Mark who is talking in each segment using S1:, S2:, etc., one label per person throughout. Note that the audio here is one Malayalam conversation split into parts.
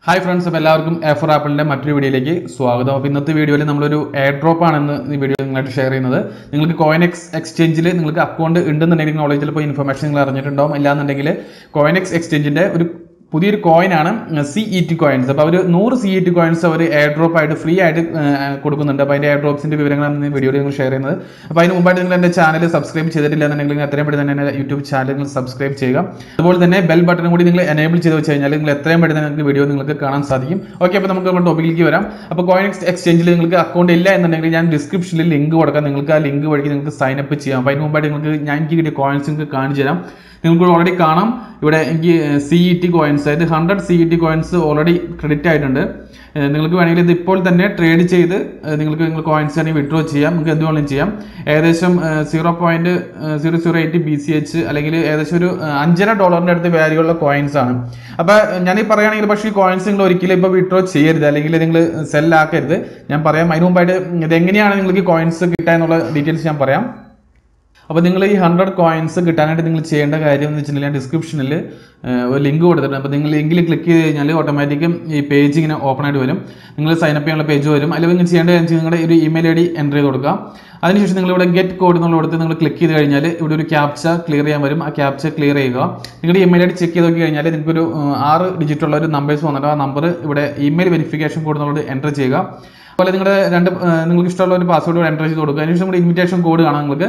S1: Hi friends, welcome to Apple video. Swagam. This video is a airdrop video share. You CoinEx exchange account knowledge information CoinEx exchange പുതിയൊരു കോയിൻ ആണ് CET coins. അപ്പോൾ അവർ 100 CET coins അവർ airdrop ആയിട്ട് ഫ്രീ ആയിട്ട് കൊടുക്കുന്നുണ്ട്. അപ്പോൾ അതിന്റെ airdropsന്റെ വിവരങ്ങളാണ് ഈ വീഡിയോയിൽ ഞങ്ങൾ ഷെയർ ചെയ്യുന്നത്. അപ്പോൾ അതിന് മുമ്പായിട്ട് നിങ്ങൾ എൻ്റെ ചാനൽ സബ്സ്ക്രൈബ് ചെയ്തിട്ടില്ല എന്നുണ്ടെങ്കിൽ എത്രയും പെട്ടെന്ന് തന്നെ YouTube ചാനൽ സബ്സ്ക്രൈബ് ചെയ്യുക. അതുപോലെ തന്നെ ബെൽ ബട്ടൺ കൂടി നിങ്ങൾ എനേബിൾ ചെയ്ത് വെച്ച് കഴിഞ്ഞാൽ നിങ്ങൾ എത്രയും പെട്ടെന്ന് നിങ്ങൾക്ക് വീഡിയോ നിങ്ങൾക്ക് കാണാൻ സാധിക്കും. ഓക്കേ, അപ്പോൾ നമുക്ക് നമ്മുടെ ടോപ്പിക്കിലേക്ക് വരാം. അപ്പോൾ CoinEx എക്സ്ചേഞ്ചിൽ നിങ്ങൾക്ക് അക്കൗണ്ട് ഇല്ല എന്നുണ്ടെങ്കിൽ ഞാൻ ഡിസ്ക്രിപ്ഷനിൽ ലിങ്ക് കൊടുക്കാം. നിങ്ങൾക്ക് ആ ലിങ്ക് വഴി നിങ്ങൾക്ക് സൈൻ അപ്പ് ചെയ്യാം. അപ്പോൾ അതിന് മുമ്പായിട്ട് നിങ്ങൾക്ക് ഞാൻ എനിക്ക് കിട്ടിയ കോയിൻസ് നിങ്ങൾക്ക് കാണിച്ചു തരാം. നിങ്ങൾക്ക് ഓൾറെഡി കാണാം ഇവിടെ എനിക്ക് CET coins അതായത് 100 CET coins ഓൾറെഡി ക്രെഡിറ്റ് ആയിട്ടുണ്ട്. നിങ്ങൾക്ക് വേണമെങ്കിൽ ഇത് ഇപ്പോൾ തന്നെ ട്രേഡ് ചെയ്ത് നിങ്ങൾക്ക് നിങ്ങൾ കോയിൻസ് ആണെങ്കിൽ വിഡ്രോ ചെയ്യാം. നിങ്ങൾക്ക് എന്തുകൊണ്ടും ചെയ്യാം. ഏകദേശം 0.0080 BCH അല്ലെങ്കിൽ ഏകദേശം ഒരു $5.5 അടുത്ത് വാല്യൂ ഉള്ള കോയിൻസ് ആണ്. അപ്പോൾ ഞാൻ ഈ പറയുകയാണെങ്കിൽ പക്ഷേ ഈ കോയിൻസ് നിങ്ങൾ ഒരിക്കലും ഇപ്പോൾ വിഡ്രോ ചെയ്യരുത് അല്ലെങ്കിൽ നിങ്ങൾ സെൽ ആക്കരുത്. ഞാൻ പറയാം. അതിന് മുമ്പായിട്ട് ഇതെങ്ങനെയാണ് നിങ്ങൾക്ക് കോയിൻസ് കിട്ടുക എന്നുള്ള ഡീറ്റെയിൽസ് ഞാൻ പറയാം. അപ്പോൾ നിങ്ങൾ ഈ 100 കോയിൻസ് കിട്ടാനായിട്ട് നിങ്ങൾ ചെയ്യേണ്ട കാര്യം എന്ന് വെച്ചിട്ടുണ്ടെങ്കിൽ ഞാൻ ഡിസ്ക്രിപ്ഷനിൽ ഒരു ലിങ്ക് കൊടുത്തിട്ടുണ്ട്. അപ്പോൾ നിങ്ങൾ ലിങ്കിൽ ക്ലിക്ക് ചെയ്ത് കഴിഞ്ഞാൽ ഓട്ടോമാറ്റിക്കും ഈ പേജ് ഇങ്ങനെ ഓപ്പൺ ആയിട്ട് വരും. നിങ്ങൾ സൈൻ അപ്പ് ചെയ്യാനുള്ള പേജ് വരും. അല്ലെങ്കിൽ നിങ്ങൾ ചെയ്യേണ്ട കാര്യം നിങ്ങളുടെ ഒരു ഇമെയിൽ ID എൻ്റർ ചെയ്ത് കൊടുക്കുക. അതിനുശേഷം നിങ്ങൾ ഇവിടെ ഗെറ്റ് കോഡ് എന്നുള്ള കൊടുത്ത് നിങ്ങൾ ക്ലിക്ക് ചെയ്ത് കഴിഞ്ഞാൽ ഇവിടെ ഒരു ക്യാപ്ച ക്ലിയർ ചെയ്യാൻ വരും. ആ ക്യാപ്ച ക്ലിയർ ചെയ്യുക. നിങ്ങളുടെ ഇമെയിൽ ID ചെക്ക് ചെയ്ത് നോക്കി കഴിഞ്ഞാൽ നിങ്ങൾക്കൊരു 6 ഡിജിറ്റ് ഉള്ള ഒരു നമ്പേഴ്സ് വന്നിട്ട് ആ നമ്പർ ഇവിടെ ഇമെയിൽ വെരിഫിക്കേഷൻ കോഡ് എന്നുള്ളത് എൻ്റർ ചെയ്യുക. അതുപോലെ നിങ്ങളുടെ നിങ്ങൾക്ക് ഇഷ്ടമുള്ള ഒരു പാസ്വേഡ് എൻ്റർ ചെയ്ത് കൊടുക്കുക. അതിനുശേഷം നമ്മുടെ ഇൻവിറ്റേഷൻ കോഡ് കാണാം. നിങ്ങൾക്ക്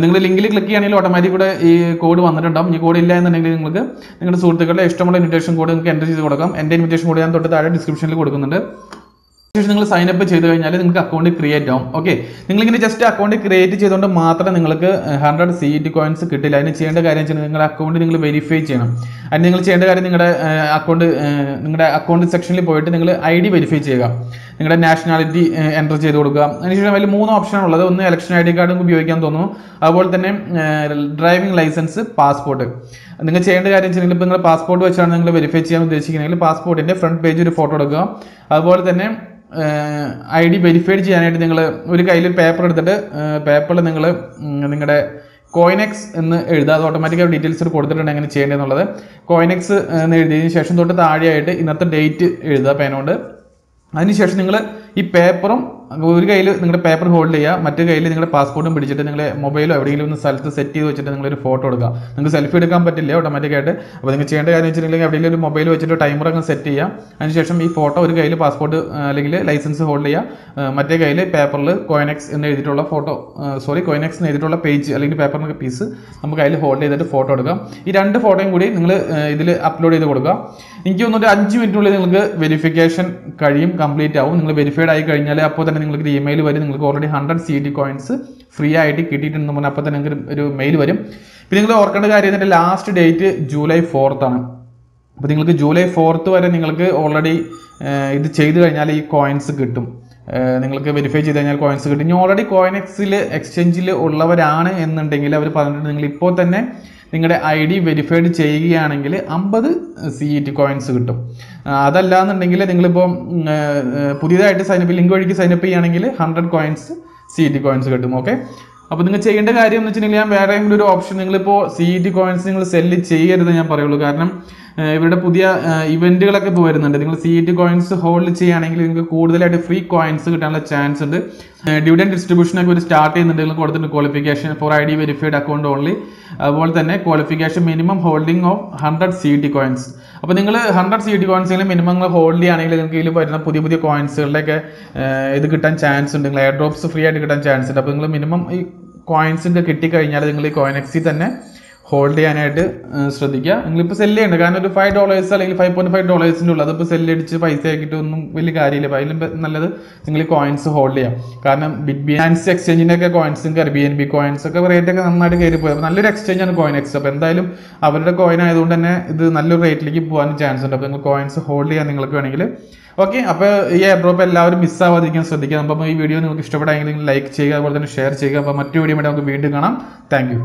S1: നിങ്ങൾ ലിങ്കിൽ ക്ലിക്ക് ചെയ്യുകയാണെങ്കിൽ ഓട്ടോമാറ്റിക് കൂടെ ഈ കോഡ് വന്നിട്ടുണ്ടാവും. ഈ കോഡ് ഇല്ല എന്നുണ്ടെങ്കിൽ നിങ്ങൾക്ക് നിങ്ങളുടെ സുഹൃത്തുക്കളുടെ ഇഷ്ടമുള്ള ഇൻവിറ്റേഷൻ കോഡ് നിങ്ങൾക്ക് എൻ്റർ ചെയ്ത് കൊടുക്കാം. എൻ്റെ ഇൻവിറ്റേഷൻ കോഡ് ഞാൻ തൊട്ട് താഴെ ഡിസ്ക്രിപ്ഷനിൽ കൊടുക്കുന്നുണ്ട്. ശേഷം നിങ്ങൾ സൈൻ അപ്പ് ചെയ്ത് കഴിഞ്ഞാൽ നിങ്ങൾക്ക് അക്കൗണ്ട് ക്രിയേറ്റ് ആവും. ഓക്കെ, നിങ്ങളിങ്ങനെ ജസ്റ്റ് അക്കൗണ്ട് ക്രിയേറ്റ് ചെയ്തുകൊണ്ട് മാത്രം നിങ്ങൾക്ക് 100 CET coins കിട്ടില്ല. അതിന് ചെയ്യേണ്ട കാര്യം വെച്ചാൽ നിങ്ങളുടെ അക്കൗണ്ട് നിങ്ങൾ വെരിഫൈ ചെയ്യണം. അതിന് നിങ്ങൾ ചെയ്യേണ്ട കാര്യം നിങ്ങളുടെ അക്കൗണ്ട് സെക്ഷനിൽ പോയിട്ട് നിങ്ങൾ ID വെരിഫൈ ചെയ്യുക. നിങ്ങളുടെ നാഷണാലിറ്റി എൻ്റർ ചെയ്ത് കൊടുക്കുക. അതിനുശേഷം അതിൽ 3 ഓപ്ഷനാണ് ഉള്ളത്. ഒന്ന് ഇലക്ഷൻ ID കാർഡ് ഉപയോഗിക്കാൻ തോന്നുന്നു. അതുപോലെ തന്നെ ഡ്രൈവിംഗ് ലൈസൻസ്, പാസ്പോർട്ട്. നിങ്ങൾ ചെയ്യേണ്ട കാര്യം വെച്ചാൽ ഇപ്പോൾ നിങ്ങൾ പാസ്പോർട്ട് വെച്ചാണ് നിങ്ങൾ വെരിഫൈ ചെയ്യാൻ ഉദ്ദേശിക്കുന്നതെങ്കിൽ പാസ്പോർട്ടിൻ്റെ ഫ്രണ്ട് പേജ് ഒരു ഫോട്ടോ എടുക്കുക. അതുപോലെ തന്നെ ID വെരിഫൈഡ് ചെയ്യാനായിട്ട് നിങ്ങൾ ഒരു കയ്യിൽ പേപ്പർ എടുത്തിട്ട് പേപ്പറിൽ നിങ്ങൾ നിങ്ങളുടെ CoinEx എന്ന് എഴുതുക. അത് ഓട്ടോമാറ്റിക്കായി ഡീറ്റെയിൽസ് കൊടുത്തിട്ടുണ്ട് എങ്ങനെ ചെയ്യേണ്ടതെന്നുള്ളത്. CoinEx എന്ന് എഴുതിയതിന് ശേഷം തൊട്ട് താഴെയായിട്ട് ഇന്നത്തെ ഡേറ്റ് എഴുതുക പേനോണ്ട്. അതിനുശേഷം നിങ്ങൾ ഈ പേപ്പറും ഒരു കയ്യിൽ നിങ്ങളുടെ പേപ്പർ ഹോൾഡ് ചെയ്യുക, മറ്റു കയ്യിൽ നിങ്ങളുടെ പാസ്പോർട്ടും പിടിച്ചിട്ട് നിങ്ങൾ മൊബൈലോ എവിടെയെങ്കിലും ഒന്ന് സ്ഥലത്ത് സെറ്റ് ചെയ്ത് വെച്ചിട്ട് നിങ്ങളൊരു ഫോട്ടോ എടുക്കുക. നിങ്ങൾക്ക് സെൽഫി എടുക്കാൻ പറ്റില്ല ഓട്ടോമാറ്റിക്കായിട്ട്. അപ്പോൾ നിങ്ങൾ ചെയ്യേണ്ട കാര്യം വെച്ചിട്ടുണ്ടെങ്കിൽ എവിടെയെങ്കിലും ഒരു മൊബൈൽ വെച്ചിട്ട് ടൈമർ അങ്ങ് സെറ്റ് ചെയ്യുക. അതിനുശേഷം ഈ ഫോട്ടോ ഒരു കയ്യിൽ പാസ്പോർട്ട് അല്ലെങ്കിൽ ലൈസൻസ് ഹോൾഡ് ചെയ്യുക, മറ്റേ കയ്യിൽ പേപ്പറിൽ CoinEx എന്ന് എഴുതിയിട്ടുള്ള CoinEx എന്ന് എഴുതിയിട്ടുള്ള പേജ് അല്ലെങ്കിൽ പേപ്പറിൻ്റെ പീസ് നമുക്ക് അതിൽ ഹോൾഡ് ചെയ്തിട്ട് ഫോട്ടോ എടുക്കാം. ഈ 2 ഫോട്ടോയും കൂടി നിങ്ങൾ ഇതിൽ അപ്ലോഡ് ചെയ്ത് കൊടുക്കുക. എനിക്ക് തോന്നുന്നു 5 മിനിറ്റിനുള്ളിൽ നിങ്ങൾക്ക് വെരിഫിക്കേഷൻ കഴിയും, കംപ്ലീറ്റ് ആവും. നിങ്ങൾ വെരിഫൈഡ് ആയി കഴിഞ്ഞാൽ അപ്പോൾ തന്നെ നിങ്ങൾക്ക് ഇമെയിൽ വരും. നിങ്ങൾക്ക് ഓൾറെഡി 100 CET coins ഫ്രീ ആയിട്ട് കിട്ടിയിട്ടുണ്ടെന്ന് പറഞ്ഞാൽ അപ്പോൾ തന്നെ നിങ്ങൾക്ക് ഒരു മെയിൽ വരും. പിന്നെ നിങ്ങൾ ഓർക്കേണ്ട കാര്യം ഇതിൻ്റെ ലാസ്റ്റ് ഡേറ്റ് July 4th ആണ്. അപ്പോൾ നിങ്ങൾക്ക് July 4th വരെ നിങ്ങൾക്ക് ഓൾറെഡി ഇത് ചെയ്ത് കഴിഞ്ഞാൽ ഈ കോയിൻസ് കിട്ടും. നിങ്ങൾക്ക് വെരിഫൈ ചെയ്ത് കഴിഞ്ഞാൽ കോയിൻസ് കിട്ടും. ഇനി ഓൾറെഡി CoinExൽ എക്സ്ചേഞ്ചിൽ ഉള്ളവരാണ് എന്നുണ്ടെങ്കിൽ അവർ പറഞ്ഞിട്ട് നിങ്ങൾ ഇപ്പോൾ തന്നെ നിങ്ങളുടെ ID വെരിഫൈഡ് ചെയ്യുകയാണെങ്കിൽ 50 CET coins കിട്ടും. അതല്ല എന്നുണ്ടെങ്കിൽ നിങ്ങളിപ്പോൾ പുതിയതായിട്ട് സൈനപ്പ് ലിങ്ക് വഴിക്ക് സൈനപ്പ് ചെയ്യുകയാണെങ്കിൽ 100 CET coins കിട്ടും. ഓക്കെ, അപ്പോൾ നിങ്ങൾ ചെയ്യേണ്ട കാര്യം എന്ന് വെച്ചിട്ടുണ്ടെങ്കിൽ ഞാൻ വേറെ ഒരു ഓപ്ഷൻ നിങ്ങളിപ്പോൾ CET coins നിങ്ങൾ സെല്ല് ചെയ്യരുത് ഞാൻ പറയുള്ളൂ. കാരണം ഇവരുടെ പുതിയ ഇവന്റുകളൊക്കെ ഇപ്പോൾ വരുന്നുണ്ട്. നിങ്ങൾ CET coins ഹോൾഡ് ചെയ്യുകയാണെങ്കിൽ നിങ്ങൾക്ക് കൂടുതലായിട്ട് ഫ്രീ കോയിൻസ് കിട്ടാനുള്ള ചാൻസ് ഉണ്ട്. ഡിവിഡൻഡ് ഡിസ്ട്രിബ്യൂഷനൊക്കെ ഒരു സ്റ്റാർട്ട് ചെയ്യുന്നുണ്ട്. നിങ്ങൾ കൊടുത്തിട്ടുണ്ട് qualification for ID verified account only. അതുപോലെ തന്നെ qualification minimum holding of 100 CET coins. അപ്പോൾ നിങ്ങൾ 100 CET coins മിനിമം ഹോൾഡ് ചെയ്യുകയാണെങ്കിൽ നിങ്ങൾക്ക് ഇതിൽ വരുന്ന പുതിയ കോയിൻസുകളിലൊക്കെ ഇത് കിട്ടാൻ ചാൻസ് ഉണ്ട്. നിങ്ങൾ എയർ ഡ്രോപ്സ് ഫ്രീ ആയിട്ട് കിട്ടാൻ ചാൻസ് ഉണ്ട്. അപ്പോൾ നിങ്ങൾ മിനിമം ഈ കോയിൻസിൻ്റെ കിട്ടിക്കഴിഞ്ഞാൽ നിങ്ങൾ ഈ CoinExൽ തന്നെ ഹോൾഡ് ചെയ്യാനായിട്ട് ശ്രദ്ധിക്കുക. നിങ്ങളിപ്പോൾ സെല്ല് ചെയ്യേണ്ട കാരണം ഒരു $5 അല്ലെങ്കിൽ $5.5 ഉള്ളത് അതിപ്പോൾ സെല്ലടിച്ച് പൈസ ആക്കിയിട്ട് ഒന്നും വലിയ കാര്യമില്ല. അപ്പോൾ അതിലും നല്ലത് നിങ്ങൾ ഈ കോയിൻസ് ഹോൾഡ് ചെയ്യാം. കാരണം ബിറ്റ്ബിനാൻസ് എക്സ്ചേഞ്ചിൻ്റെ ഒക്കെ കോയിൻസും BNB കോയിൻസ് ഒക്കെ റേറ്റൊക്കെ നന്നായിട്ട് കയറി പോയി. അപ്പോൾ നല്ലൊരു എക്സ്ചേഞ്ചാണ് CoinEx. അപ്പോൾ എന്തായാലും അവരുടെ കോയിൻ ആയതുകൊണ്ട് തന്നെ ഇത് നല്ലൊരു റേറ്റിലേക്ക് പോകാൻ ചാൻസ് ഉണ്ട്. അപ്പോൾ നിങ്ങൾ കോയിൻസ് ഹോൾഡ് ചെയ്യാൻ നിങ്ങൾക്ക് വേണമെങ്കിൽ ഓക്കെ. അപ്പോൾ ഈ എയർഡ്രോപ്പ് എല്ലാവരും മിസ്സാവാതിരിക്കാൻ ശ്രദ്ധിക്കുക. അപ്പോൾ ഈ വീഡിയോ നിങ്ങൾക്ക് ഇഷ്ടപ്പെടാമെങ്കിൽ നിങ്ങൾ ലൈക്ക് ചെയ്യുക, അതുപോലെ തന്നെ ഷെയർ ചെയ്യുക. അപ്പോൾ മറ്റു വീഡിയോ വേണ്ടി നമുക്ക് വീണ്ടും കാണാം. Thank you.